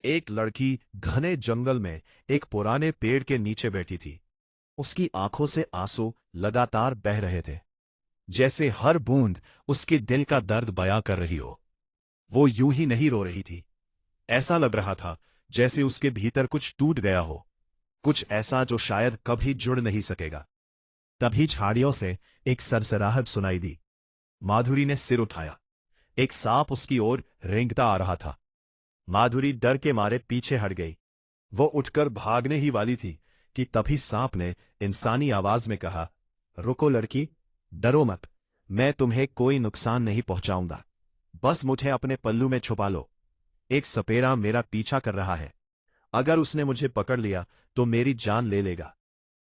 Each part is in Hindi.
एक लड़की घने जंगल में एक पुराने पेड़ के नीचे बैठी थी। उसकी आंखों से आंसू लगातार बह रहे थे, जैसे हर बूंद उसके दिल का दर्द बयां कर रही हो। वो यूं ही नहीं रो रही थी, ऐसा लग रहा था जैसे उसके भीतर कुछ टूट गया हो, कुछ ऐसा जो शायद कभी जुड़ नहीं सकेगा। तभी झाड़ियों से एक सरसराहट सुनाई दी। माधुरी ने सिर उठाया। एक सांप उसकी ओर रेंगता आ रहा था। माधुरी डर के मारे पीछे हट गई। वो उठकर भागने ही वाली थी कि तभी सांप ने इंसानी आवाज में कहा, रुको लड़की, डरो मत, मैं तुम्हें कोई नुकसान नहीं पहुंचाऊंगा। बस मुझे अपने पल्लू में छुपा लो। एक सपेरा मेरा पीछा कर रहा है, अगर उसने मुझे पकड़ लिया तो मेरी जान ले लेगा।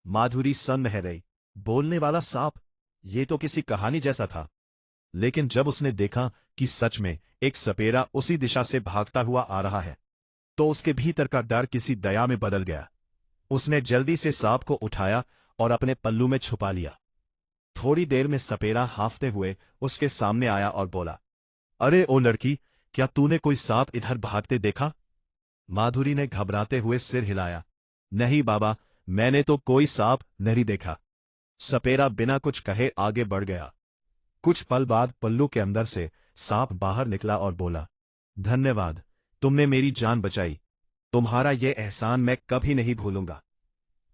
माधुरी सन्न रह गई। बोलने वाला सांप, ये तो किसी कहानी जैसा था। लेकिन जब उसने देखा कि सच में एक सपेरा उसी दिशा से भागता हुआ आ रहा है, तो उसके भीतर का डर किसी दया में बदल गया। उसने जल्दी से सांप को उठाया और अपने पल्लू में छुपा लिया। थोड़ी देर में सपेरा हांफते हुए उसके सामने आया और बोला, अरे ओ लड़की, क्या तूने कोई सांप इधर भागते देखा? माधुरी ने घबराते हुए सिर हिलाया। नहीं बाबा, मैंने तो कोई सांप नहीं देखा। सपेरा बिना कुछ कहे आगे बढ़ गया। कुछ पल बाद पल्लू के अंदर से सांप बाहर निकला और बोला, धन्यवाद, तुमने मेरी जान बचाई। तुम्हारा ये एहसान मैं कभी नहीं भूलूंगा।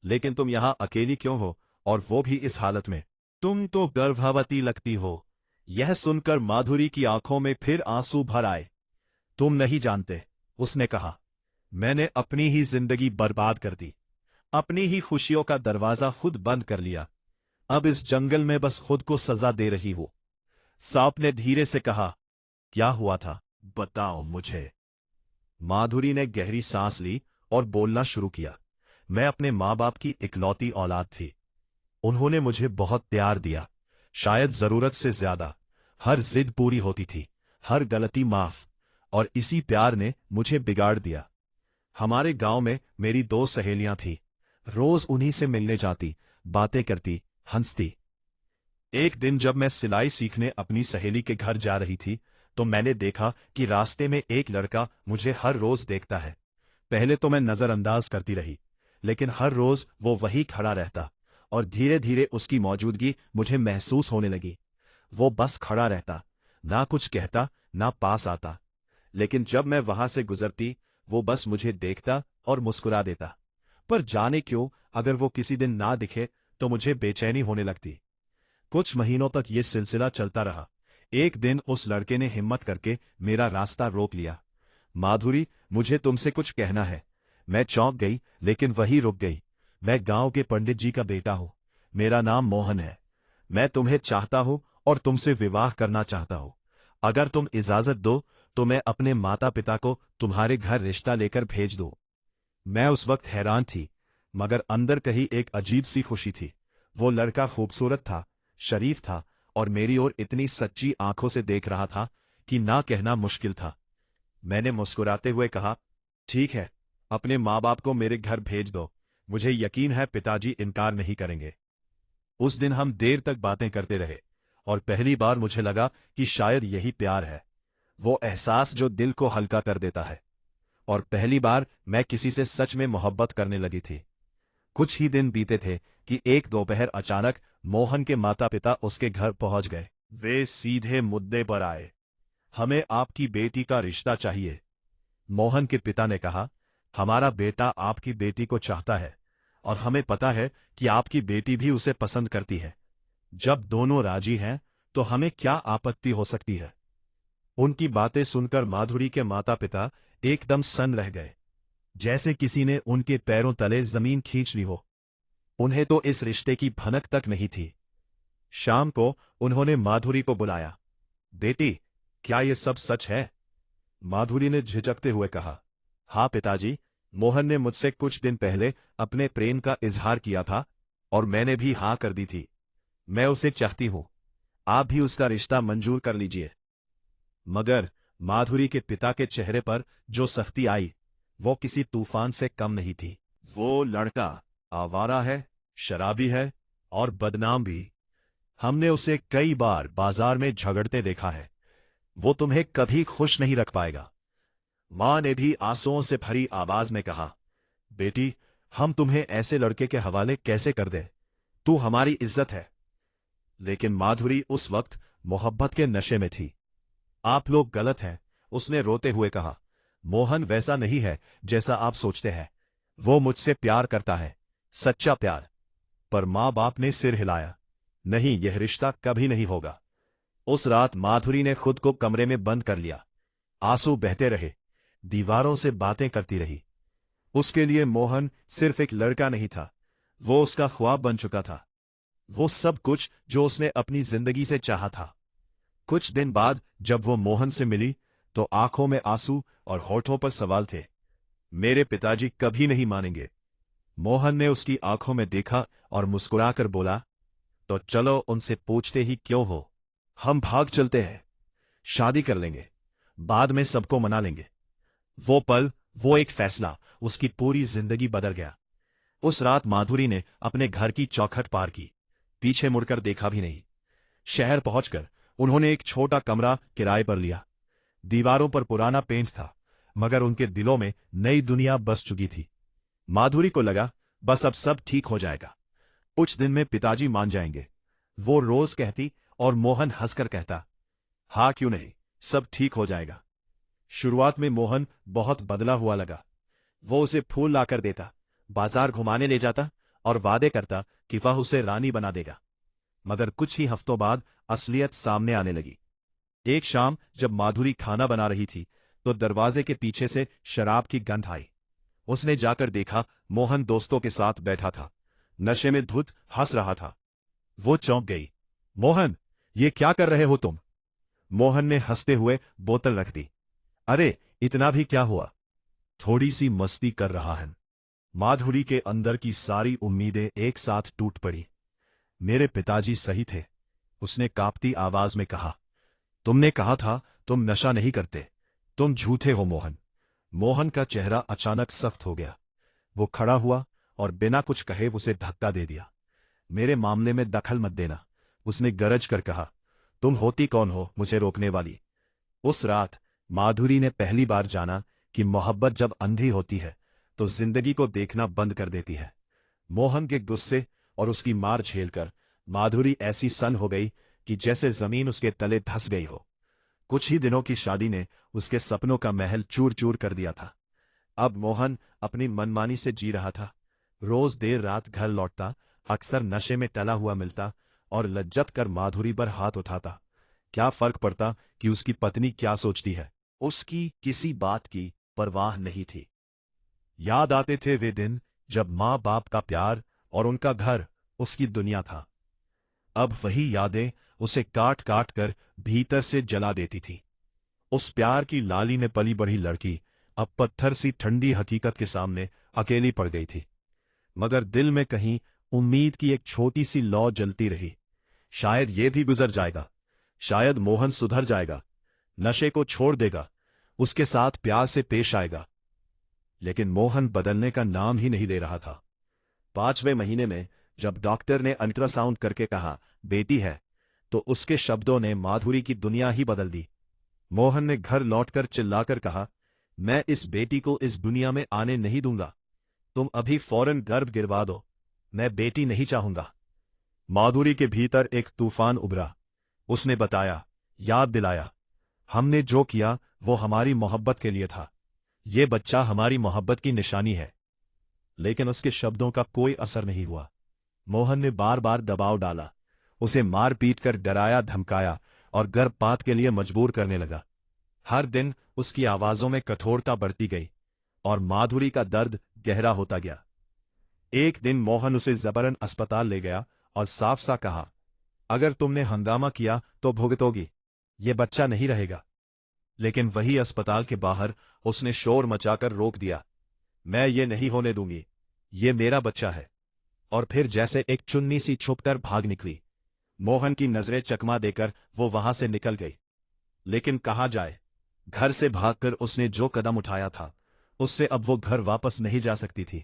लेकिन तुम यहां अकेली क्यों हो, और वो भी इस हालत में? तुम तो गर्भवती लगती हो। यह सुनकर माधुरी की आंखों में फिर आंसू भर आए। तुम नहीं जानते, उसने कहा, मैंने अपनी ही जिंदगी बर्बाद कर दी, अपनी ही खुशियों का दरवाजा खुद बंद कर लिया। अब इस जंगल में बस खुद को सजा दे रही हो। सांप ने धीरे से कहा, क्या हुआ था, बताओ मुझे। माधुरी ने गहरी सांस ली और बोलना शुरू किया। मैं अपने माँ बाप की इकलौती औलाद थी। उन्होंने मुझे बहुत प्यार दिया, शायद जरूरत से ज्यादा। हर जिद पूरी होती थी, हर गलती माफ, और इसी प्यार ने मुझे बिगाड़ दिया। हमारे गांव में मेरी 2 सहेलियां थीं। रोज उन्हीं से मिलने जाती, बातें करती, हंसती। एक दिन जब मैं सिलाई सीखने अपनी सहेली के घर जा रही थी, तो मैंने देखा कि रास्ते में एक लड़का मुझे हर रोज देखता है। पहले तो मैं नजरअंदाज करती रही, लेकिन हर रोज वो वही खड़ा रहता, और धीरे धीरे उसकी मौजूदगी मुझे महसूस होने लगी। वो बस खड़ा रहता, ना कुछ कहता, ना पास आता। लेकिन जब मैं वहां से गुजरती, वो बस मुझे देखता और मुस्कुरा देता। पर जाने क्यों, अगर वो किसी दिन ना दिखे तो मुझे बेचैनी होने लगती। कुछ महीनों तक ये सिलसिला चलता रहा। एक दिन उस लड़के ने हिम्मत करके मेरा रास्ता रोक लिया। माधुरी, मुझे तुमसे कुछ कहना है। मैं चौंक गई, लेकिन वही रुक गई। मैं गांव के पंडित जी का बेटा हूं। मेरा नाम मोहन है। मैं तुम्हें चाहता हूं और तुमसे विवाह करना चाहता हूं। अगर तुम इजाजत दो तो मैं अपने माता पिता को तुम्हारे घर रिश्ता लेकर भेज दूं। मैं उस वक्त हैरान थी, मगर अंदर कहीं एक अजीब सी खुशी थी। वो लड़का खूबसूरत था, शरीफ था, और मेरी ओर इतनी सच्ची आंखों से देख रहा था कि ना कहना मुश्किल था। मैंने मुस्कुराते हुए कहा, ठीक है, अपने माँ बाप को मेरे घर भेज दो। मुझे यकीन है पिताजी इनकार नहीं करेंगे। उस दिन हम देर तक बातें करते रहे, और पहली बार मुझे लगा कि शायद यही प्यार है, वो एहसास जो दिल को हल्का कर देता है। और पहली बार मैं किसी से सच में मोहब्बत करने लगी थी। कुछ ही दिन बीते थे कि एक दोपहर अचानक मोहन के माता पिता उसके घर पहुंच गए। वे सीधे मुद्दे पर आए। हमें आपकी बेटी का रिश्ता चाहिए। मोहन के पिता ने कहा, हमारा बेटा आपकी बेटी को चाहता है, और हमें पता है कि आपकी बेटी भी उसे पसंद करती है। जब दोनों राजी हैं तो हमें क्या आपत्ति हो सकती है। उनकी बातें सुनकर माधुरी के माता पिता एकदम सन्न रह गए, जैसे किसी ने उनके पैरों तले जमीन खींच ली हो। उन्हें तो इस रिश्ते की भनक तक नहीं थी। शाम को उन्होंने माधुरी को बुलाया। बेटी, क्या ये सब सच है? माधुरी ने झिझकते हुए कहा, हाँ पिताजी, मोहन ने मुझसे कुछ दिन पहले अपने प्रेम का इजहार किया था, और मैंने भी हाँ कर दी थी। मैं उसे चाहती हूं, आप भी उसका रिश्ता मंजूर कर लीजिए। मगर माधुरी के पिता के चेहरे पर जो सख्ती आई, वो किसी तूफान से कम नहीं थी। वो लड़का आवारा है, शराबी है, और बदनाम भी। हमने उसे कई बार बाजार में झगड़ते देखा है। वो तुम्हें कभी खुश नहीं रख पाएगा। मां ने भी आंसुओं से भरी आवाज में कहा, बेटी, हम तुम्हें ऐसे लड़के के हवाले कैसे कर दे? तू हमारी इज्जत है। लेकिन माधुरी उस वक्त मोहब्बत के नशे में थी। आप लोग गलत हैं, उसने रोते हुए कहा। मोहन वैसा नहीं है जैसा आप सोचते हैं। वो मुझसे प्यार करता है, सच्चा प्यार। पर मां बाप ने सिर हिलाया। नहीं, यह रिश्ता कभी नहीं होगा। उस रात माधुरी ने खुद को कमरे में बंद कर लिया। आंसू बहते रहे, दीवारों से बातें करती रही। उसके लिए मोहन सिर्फ एक लड़का नहीं था, वो उसका ख्वाब बन चुका था। वो सब कुछ जो उसने अपनी जिंदगी से चाहा था। कुछ दिन बाद जब वो मोहन से मिली तो आंखों में आंसू और होठों पर सवाल थे। मेरे पिताजी कभी नहीं मानेंगे। मोहन ने उसकी आंखों में देखा और मुस्कुराकर बोला, तो चलो उनसे पूछते ही क्यों हो। हम भाग चलते हैं, शादी कर लेंगे, बाद में सबको मना लेंगे। वो पल, वो एक फैसला उसकी पूरी जिंदगी बदल गया। उस रात माधुरी ने अपने घर की चौखट पार की, पीछे मुड़कर देखा भी नहीं। शहर पहुंचकर उन्होंने एक छोटा कमरा किराए पर लिया। दीवारों पर पुराना पेंट था, मगर उनके दिलों में नई दुनिया बस चुकी थी। माधुरी को लगा बस अब सब ठीक हो जाएगा, कुछ दिन में पिताजी मान जाएंगे। वो रोज कहती और मोहन हंसकर कहता, हाँ क्यों नहीं, सब ठीक हो जाएगा। शुरुआत में मोहन बहुत बदला हुआ लगा। वो उसे फूल लाकर देता, बाजार घुमाने ले जाता और वादे करता कि वह उसे रानी बना देगा। मगर कुछ ही हफ्तों बाद असलियत सामने आने लगी। एक शाम जब माधुरी खाना बना रही थी तो दरवाजे के पीछे से शराब की गंध आई। उसने जाकर देखा, मोहन दोस्तों के साथ बैठा था, नशे में धुत हंस रहा था। वो चौंक गई। मोहन, ये क्या कर रहे हो तुम? मोहन ने हंसते हुए बोतल रख दी। अरे इतना भी क्या हुआ, थोड़ी सी मस्ती कर रहा है। माधुरी के अंदर की सारी उम्मीदें एक साथ टूट पड़ी। मेरे पिताजी सही थे, उसने कांपती आवाज में कहा। तुमने कहा था तुम नशा नहीं करते, तुम झूठे हो मोहन। मोहन का चेहरा अचानक सख्त हो गया। वो खड़ा हुआ और बिना कुछ कहे उसे धक्का दे दिया। मेरे मामले में दखल मत देना, उसने गरज कर कहा। तुम होती कौन हो मुझे रोकने वाली? उस रात माधुरी ने पहली बार जाना कि मोहब्बत जब अंधी होती है तो जिंदगी को देखना बंद कर देती है। मोहन के गुस्से और उसकी मार झेलकर माधुरी ऐसी सन हो गई कि जैसे जमीन उसके तले धंस गई हो। कुछ ही दिनों की शादी ने उसके सपनों का महल चूर चूर कर दिया था। अब मोहन अपनी मनमानी से जी रहा था। रोज देर रात घर लौटता, अक्सर नशे में टला हुआ मिलता और लज्जत कर माधुरी पर हाथ उठाता। क्या फर्क पड़ता कि उसकी पत्नी क्या सोचती है? उसकी किसी बात की परवाह नहीं थी। याद आते थे वे दिन जब माँ बाप का प्यार और उनका घर उसकी दुनिया था। अब वही यादें उसे काट काट कर भीतर से जला देती थी। उस प्यार की लाली में पली बढ़ी लड़की अब पत्थर सी ठंडी हकीकत के सामने अकेली पड़ गई थी। मगर दिल में कहीं उम्मीद की एक छोटी सी लौ जलती रही। शायद ये भी गुजर जाएगा, शायद मोहन सुधर जाएगा, नशे को छोड़ देगा, उसके साथ प्यार से पेश आएगा। लेकिन मोहन बदलने का नाम ही नहीं ले रहा था। 5वें महीने में जब डॉक्टर ने अल्ट्रासाउंड करके कहा बेटी है, तो उसके शब्दों ने माधुरी की दुनिया ही बदल दी। मोहन ने घर लौटकर चिल्लाकर कहा, मैं इस बेटी को इस दुनिया में आने नहीं दूंगा। तुम अभी फौरन गर्भ गिरवा दो, मैं बेटी नहीं चाहूंगा। माधुरी के भीतर एक तूफान उभरा। उसने बताया, याद दिलाया, हमने जो किया वो हमारी मोहब्बत के लिए था। ये बच्चा हमारी मोहब्बत की निशानी है। लेकिन उसके शब्दों का कोई असर नहीं हुआ। मोहन ने बार बार दबाव डाला, उसे मार पीट कर डराया धमकाया और गर्भपात के लिए मजबूर करने लगा। हर दिन उसकी आवाजों में कठोरता बढ़ती गई और माधुरी का दर्द गहरा होता गया। एक दिन मोहन उसे जबरन अस्पताल ले गया और साफ सा कहा, अगर तुमने हंगामा किया तो भुगतोगी, ये बच्चा नहीं रहेगा। लेकिन वही अस्पताल के बाहर उसने शोर मचाकर रोक दिया, मैं ये नहीं होने दूंगी, ये मेरा बच्चा है। और फिर जैसे एक चुन्नी सी छुपकर भाग निकली। मोहन की नजरें चकमा देकर वो वहां से निकल गई। लेकिन कहाँ जाए? घर से भागकर उसने जो कदम उठाया था उससे अब वो घर वापस नहीं जा सकती थी।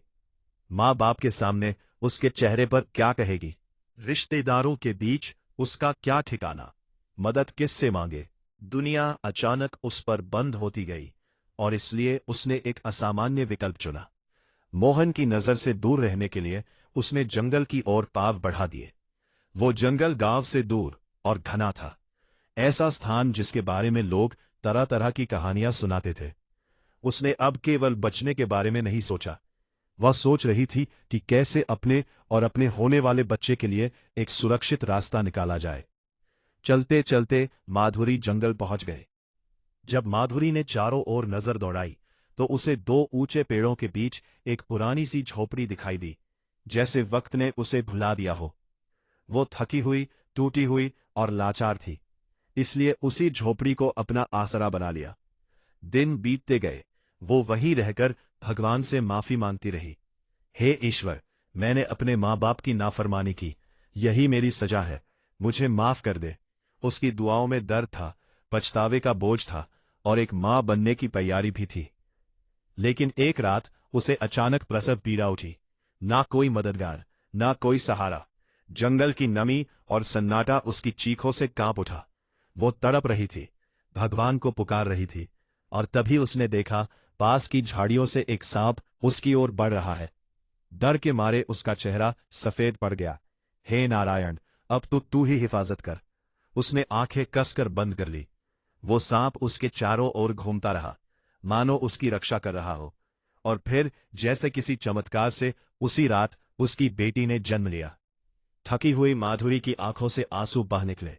माँ बाप के सामने उसके चेहरे पर क्या कहेगी? रिश्तेदारों के बीच उसका क्या ठिकाना? मदद किससे मांगे? दुनिया अचानक उस पर बंद होती गई और इसलिए उसने एक असामान्य विकल्प चुना। मोहन की नजर से दूर रहने के लिए उसने जंगल की ओर पांव बढ़ा दिए। वो जंगल गांव से दूर और घना था, ऐसा स्थान जिसके बारे में लोग तरह तरह की कहानियां सुनाते थे। उसने अब केवल बचने के बारे में नहीं सोचा, वह सोच रही थी कि कैसे अपने और अपने होने वाले बच्चे के लिए एक सुरक्षित रास्ता निकाला जाए। चलते चलते माधुरी जंगल पहुंच गए। जब माधुरी ने चारों ओर नजर दौड़ाई तो उसे दो ऊंचे पेड़ों के बीच एक पुरानी सी झोपड़ी दिखाई दी, जैसे वक्त ने उसे भुला दिया हो। वो थकी हुई, टूटी हुई और लाचार थी, इसलिए उसी झोपड़ी को अपना आसरा बना लिया। दिन बीतते गए, वो वहीं रहकर भगवान से माफी मांगती रही। हे ईश्वर, मैंने अपने माँ बाप की नाफरमानी की, यही मेरी सजा है, मुझे माफ कर दे। उसकी दुआओं में दर्द था, पछतावे का बोझ था और एक माँ बनने की तैयारी भी थी। लेकिन एक रात उसे अचानक प्रसव पीड़ा उठी। ना कोई मददगार, ना कोई सहारा। जंगल की नमी और सन्नाटा उसकी चीखों से कांप उठा। वो तड़प रही थी, भगवान को पुकार रही थी, और तभी उसने देखा पास की झाड़ियों से एक सांप उसकी ओर बढ़ रहा है। डर के मारे उसका चेहरा सफेद पड़ गया। हे नारायण, अब तो तू ही हिफाजत कर। उसने आंखें कसकर बंद कर ली। वो सांप उसके चारों ओर घूमता रहा, मानो उसकी रक्षा कर रहा हो। और फिर जैसे किसी चमत्कार से उसी रात उसकी बेटी ने जन्म लिया। थकी हुई माधुरी की आंखों से आंसू बह निकले।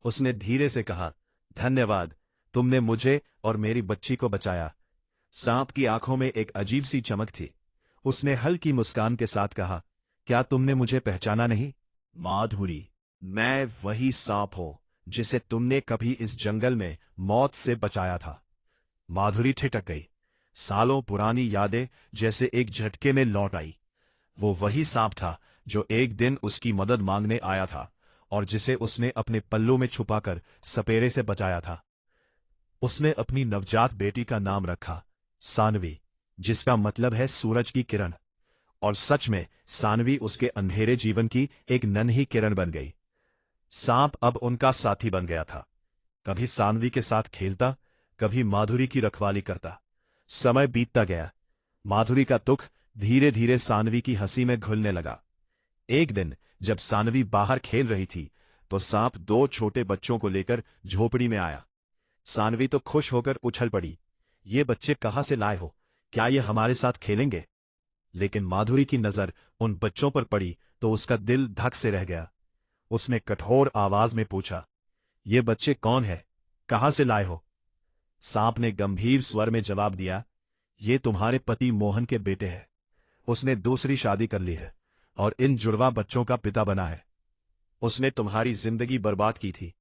उसने धीरे से कहा, धन्यवाद, तुमने मुझे और मेरी बच्ची को बचाया। सांप की आंखों में एक अजीब सी चमक थी। उसने हल्की मुस्कान के साथ कहा, क्या तुमने मुझे पहचाना नहीं? माधुरी, मैं वही सांप हूं जिसे तुमने कभी इस जंगल में मौत से बचाया था। माधुरी ठिठक गई। सालों पुरानी यादें जैसे एक झटके में लौट आई। वो वही सांप था जो एक दिन उसकी मदद मांगने आया था और जिसे उसने अपने पल्लों में छुपाकर सपेरे से बचाया था। उसने अपनी नवजात बेटी का नाम रखा सानवी, जिसका मतलब है सूरज की किरण। और सच में सानवी उसके अंधेरे जीवन की एक नन्ही किरण बन गई। सांप अब उनका साथी बन गया था। कभी सानवी के साथ खेलता, कभी माधुरी की रखवाली करता। समय बीतता गया। माधुरी का दुख धीरे धीरे सानवी की हंसी में घुलने लगा। एक दिन जब सानवी बाहर खेल रही थी तो सांप दो छोटे बच्चों को लेकर झोपड़ी में आया। सानवी तो खुश होकर उछल पड़ी, ये बच्चे कहां से लाए हो? क्या ये हमारे साथ खेलेंगे? लेकिन माधुरी की नजर उन बच्चों पर पड़ी तो उसका दिल धक से रह गया। उसने कठोर आवाज में पूछा, ये बच्चे कौन है? कहां से लाए हो? सांप ने गंभीर स्वर में जवाब दिया, ये तुम्हारे पति मोहन के बेटे हैं। उसने दूसरी शादी कर ली है और इन जुड़वा बच्चों का पिता बना है। उसने तुम्हारी जिंदगी बर्बाद की थी,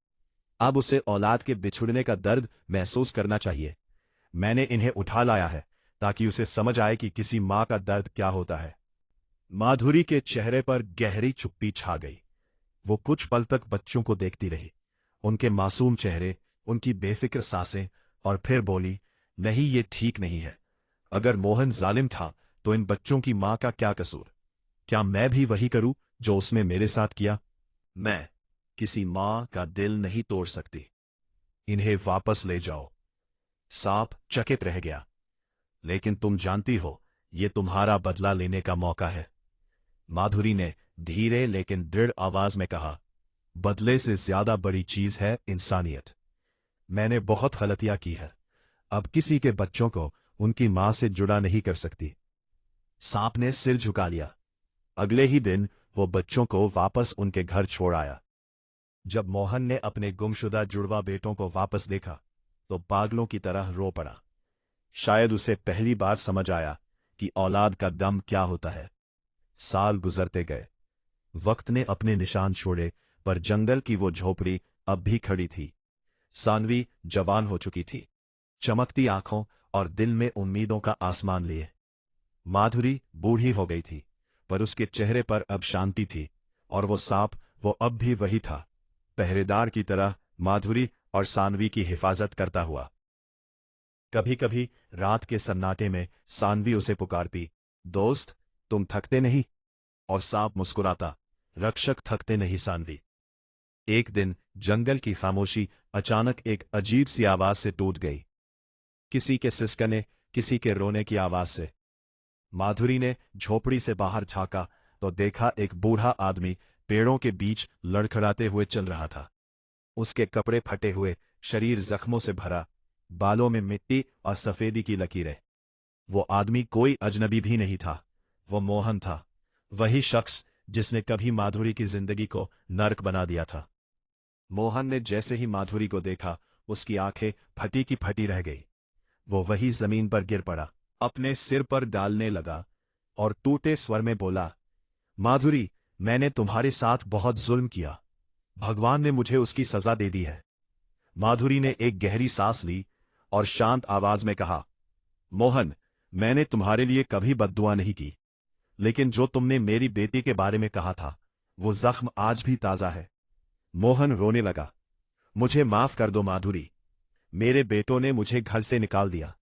अब उसे औलाद के बिछुड़ने का दर्द महसूस करना चाहिए। मैंने इन्हें उठा लाया है ताकि उसे समझ आए कि किसी मां का दर्द क्या होता है। माधुरी के चेहरे पर गहरी चुप्पी छा गई। वो कुछ पल तक बच्चों को देखती रही, उनके मासूम चेहरे, उनकी बेफिक्र सांसें, और फिर बोली, नहीं, ये ठीक नहीं है। अगर मोहन जालिम था तो इन बच्चों की मां का क्या कसूर? क्या मैं भी वही करूं जो उसने मेरे साथ किया? मैं किसी मां का दिल नहीं तोड़ सकती। इन्हें वापस ले जाओ। सांप चकित रह गया। लेकिन तुम जानती हो, ये तुम्हारा बदला लेने का मौका है। माधुरी ने धीरे लेकिन दृढ़ आवाज में कहा, बदले से ज्यादा बड़ी चीज है इंसानियत। मैंने बहुत गलतियां की है, अब किसी के बच्चों को उनकी मां से जुड़ा नहीं कर सकती। सांप ने सिर झुका लिया। अगले ही दिन वो बच्चों को वापस उनके घर छोड़ आया। जब मोहन ने अपने गुमशुदा जुड़वा बेटों को वापस देखा तो पागलों की तरह रो पड़ा। शायद उसे पहली बार समझ आया कि औलाद का गम क्या होता है। साल गुजरते गए। वक्त ने अपने निशान छोड़े, पर जंगल की वो झोपड़ी अब भी खड़ी थी। सानवी जवान हो चुकी थी, चमकती आंखों और दिल में उम्मीदों का आसमान लिए। माधुरी बूढ़ी हो गई थी, पर उसके चेहरे पर अब शांति थी, और वो सांप, वो अब भी वही था, पहरेदार की तरह माधुरी और सानवी की हिफाजत करता हुआ। कभी कभी रात के सन्नाटे में सानवी उसे पुकारती, दोस्त, तुम थकते नहीं? और सांप मुस्कुराता, रक्षक, थकते नहीं सानवी। एक दिन जंगल की खामोशी अचानक एक अजीब सी आवाज से टूट गई। किसी के सिसकने, किसी के रोने की आवाज से। माधुरी ने झोपड़ी से बाहर झांका तो देखा एक बूढ़ा आदमी पेड़ों के बीच लड़खड़ाते हुए चल रहा था। उसके कपड़े फटे हुए, शरीर जख्मों से भरा, बालों में मिट्टी और सफेदी की लकीरें। वो आदमी कोई अजनबी भी नहीं था, वो मोहन था, वही शख्स जिसने कभी माधुरी की जिंदगी को नर्क बना दिया था। मोहन ने जैसे ही माधुरी को देखा, उसकी आंखें फटी की फटी रह गई। वो वही जमीन पर गिर पड़ा, अपने सिर पर डालने लगा और टूटे स्वर में बोला, माधुरी, मैंने तुम्हारे साथ बहुत जुल्म किया। भगवान ने मुझे उसकी सजा दे दी है। माधुरी ने एक गहरी सांस ली और शांत आवाज में कहा, मोहन, मैंने तुम्हारे लिए कभी बद्दुआ नहीं की, लेकिन जो तुमने मेरी बेटी के बारे में कहा था, वो जख्म आज भी ताजा है। मोहन रोने लगा। मुझे माफ कर दो माधुरी, मेरे बेटों ने मुझे घर से निकाल दिया।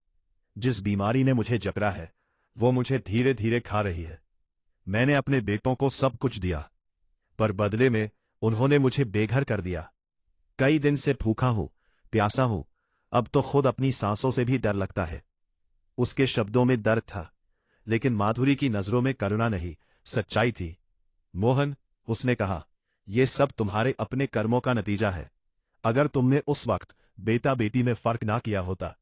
जिस बीमारी ने मुझे जकड़ा है, वो मुझे धीरे धीरे खा रही है। मैंने अपने बेटों को सब कुछ दिया, पर बदले में उन्होंने मुझे बेघर कर दिया। कई दिन से भूखा हूं, प्यासा हूं, अब तो खुद अपनी सांसों से भी डर लगता है। उसके शब्दों में दर्द था, लेकिन माधुरी की नजरों में करुणा नहीं, सच्चाई थी। मोहन, उसने कहा, यह सब तुम्हारे अपने कर्मों का नतीजा है। अगर तुमने उस वक्त बेटा बेटी में फर्क ना किया होता,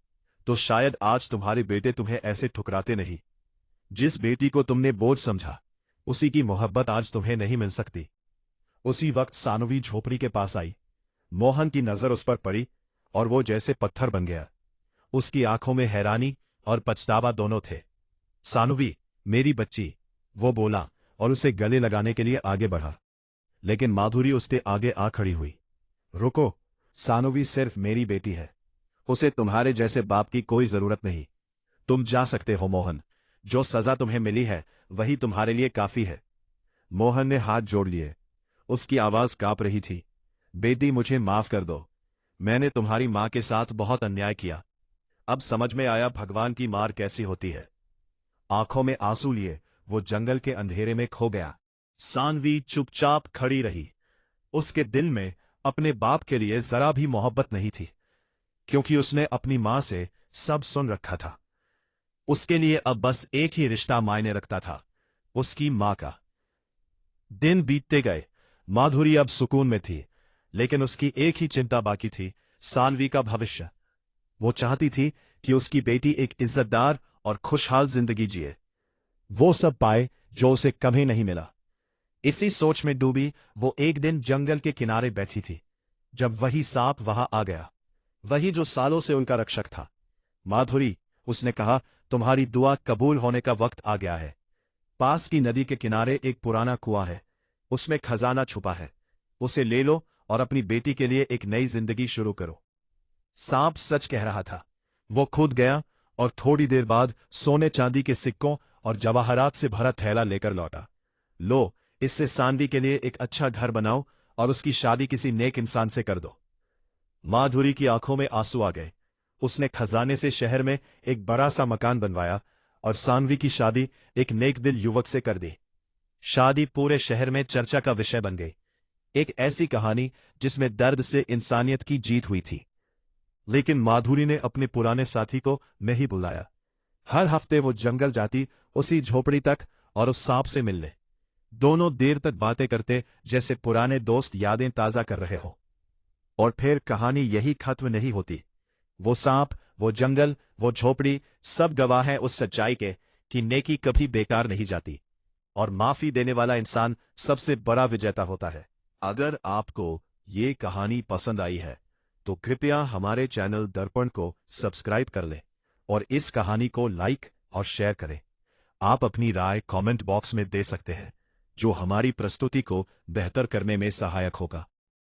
तो शायद आज तुम्हारे बेटे तुम्हें ऐसे ठुकराते नहीं। जिस बेटी को तुमने बोझ समझा, उसी की मोहब्बत आज तुम्हें नहीं मिल सकती। उसी वक्त सानवी झोपड़ी के पास आई। मोहन की नजर उस पर पड़ी और वो जैसे पत्थर बन गया। उसकी आंखों में हैरानी और पछतावा दोनों थे। सानवी, मेरी बच्ची, वो बोला और उसे गले लगाने के लिए आगे बढ़ा, लेकिन माधुरी उसके आगे आ खड़ी हुई। रुको, सानवी सिर्फ मेरी बेटी है, उसे तुम्हारे जैसे बाप की कोई जरूरत नहीं। तुम जा सकते हो मोहन, जो सजा तुम्हें मिली है वही तुम्हारे लिए काफी है। मोहन ने हाथ जोड़ लिए, उसकी आवाज कांप रही थी। बेटी, मुझे माफ कर दो, मैंने तुम्हारी मां के साथ बहुत अन्याय किया। अब समझ में आया भगवान की मार कैसी होती है। आंखों में आंसू लिए वो जंगल के अंधेरे में खो गया। सानवी चुपचाप खड़ी रही। उसके दिल में अपने बाप के लिए जरा भी मोहब्बत नहीं थी, क्योंकि उसने अपनी मां से सब सुन रखा था। उसके लिए अब बस एक ही रिश्ता मायने रखता था, उसकी मां का। दिन बीतते गए, माधुरी अब सुकून में थी, लेकिन उसकी एक ही चिंता बाकी थी, सानवी का भविष्य। वो चाहती थी कि उसकी बेटी एक इज्जतदार और खुशहाल जिंदगी जिए, वो सब पाए जो उसे कभी नहीं मिला। इसी सोच में डूबी वो एक दिन जंगल के किनारे बैठी थी, जब वही सांप वहां आ गया, वही जो सालों से उनका रक्षक था। माधुरी, उसने कहा, तुम्हारी दुआ कबूल होने का वक्त आ गया है। पास की नदी के किनारे एक पुराना कुआं है, उसमें खजाना छुपा है, उसे ले लो और अपनी बेटी के लिए एक नई जिंदगी शुरू करो। सांप सच कह रहा था। वो खुद गया और थोड़ी देर बाद सोने चांदी के सिक्कों और जवाहरात से भरा थैला लेकर लौटा। लो, इससे सानवी के लिए एक अच्छा घर बनाओ और उसकी शादी किसी नेक इंसान से कर दो। माधुरी की आंखों में आंसू आ गए। उसने खजाने से शहर में एक बड़ा सा मकान बनवाया और सानवी की शादी एक नेक दिल युवक से कर दी। शादी पूरे शहर में चर्चा का विषय बन गई, एक ऐसी कहानी जिसमें दर्द से इंसानियत की जीत हुई थी। लेकिन माधुरी ने अपने पुराने साथी को नहीं बुलाया। हर हफ्ते वो जंगल जाती, उसी झोपड़ी तक, और उस सांप से मिलने। दोनों देर तक बातें करते, जैसे पुराने दोस्त यादें ताजा कर रहे हो। और फिर कहानी यही खत्म नहीं होती। वो सांप, वो जंगल, वो झोपड़ी, सब गवाह हैं उस सच्चाई के कि नेकी कभी बेकार नहीं जाती, और माफी देने वाला इंसान सबसे बड़ा विजेता होता है। अगर आपको ये कहानी पसंद आई है तो कृपया हमारे चैनल दर्पण को सब्सक्राइब कर लें और इस कहानी को लाइक और शेयर करें। आप अपनी राय कमेंट बॉक्स में दे सकते हैं, जो हमारी प्रस्तुति को बेहतर करने में सहायक होगा।